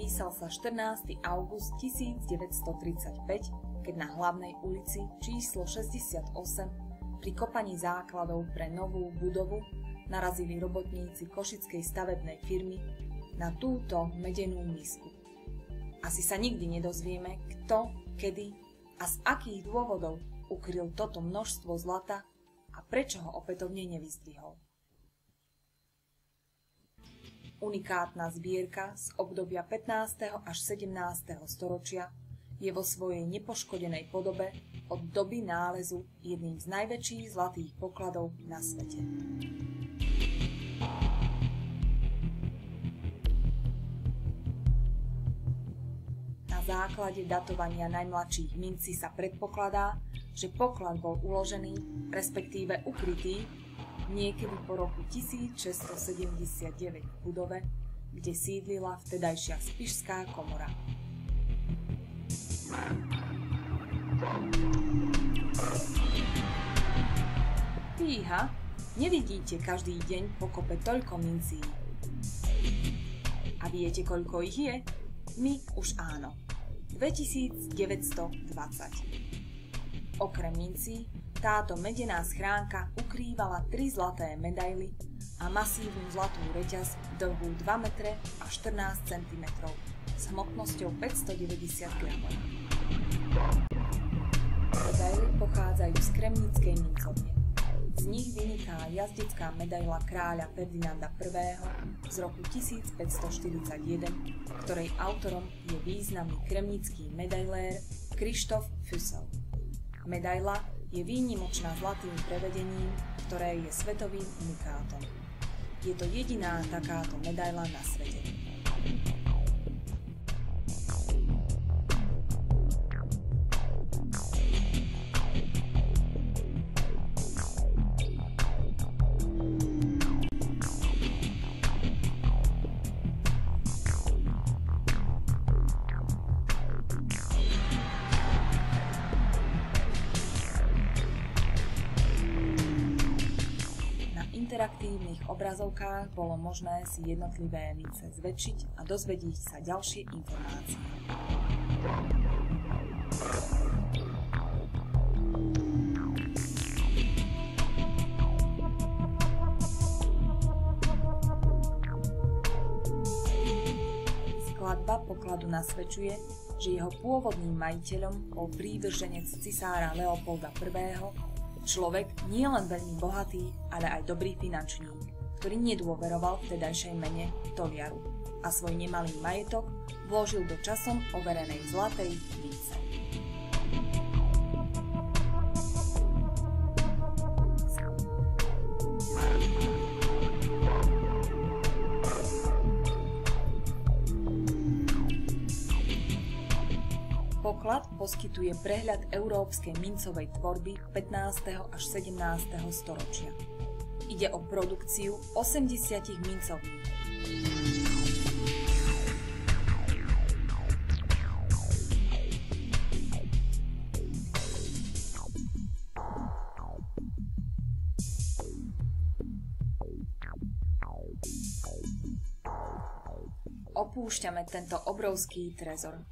Písal sa 14. august 1935, keď na hlavnej ulici číslo 68 pri kopaní základov pre novú budovu narazili robotníci košickej stavebnej firmy na túto medenú misku. Asi sa nikdy nedozvieme, kto, kedy a z akých dôvodov ukryl toto množstvo zlata a prečo ho opätovne nevyzdvihol. Unikátna zbierka z obdobia 15. až 17. storočia je vo svojej nepoškodenej podobe od doby nálezu jedným z najväčších zlatých pokladov na svete. Na základe datovania najmladších mincí sa predpokladá, že poklad bol uložený, respektíve ukrytý, niekedy po roku 1679 v budove, kde sídlila vtedajšia spišská komora. Fíha, nevidíte každý deň pokope toľko mincí. A viete, koľko ich je? My už áno. 2920. Okrem mincí, táto medená schránka ukrývala 3 zlaté medaily a masívnu zlatú reťaz dlhú 2 metre a 14 cm s hmotnosťou 590 gramov. Medaily pochádzajú z kremníckej mincovne. Z nich vyniká jazdecká medaila kráľa Ferdinanda I. z roku 1541, ktorej autorom je významný kremnický medailér Krištof Füssel. Medaila je výnimočná zlatým prevedením, ktoré je svetovým unikátom. Je to jediná takáto medaila na svete. Interaktívnych obrazovkách bolo možné si jednotlivé mince zväčšiť a dozvedieť sa ďalšie informácie. Skladba pokladu nasvedčuje, že jeho pôvodným majiteľom bol prívrženec cisára Leopolda I., človek nie len veľmi bohatý, ale aj dobrý finančník, ktorý nedôveroval vtedajšej mene toliaru a svoj nemalý majetok vložil do časom overenej zlatej mince. Poklad poskytuje prehľad európskej mincovej tvorby 15. až 17. storočia. Ide o produkciu 80 mincovní. Opúšťame tento obrovský trezor.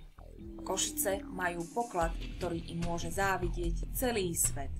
Košice majú poklad, ktorý im môže závidieť celý svet.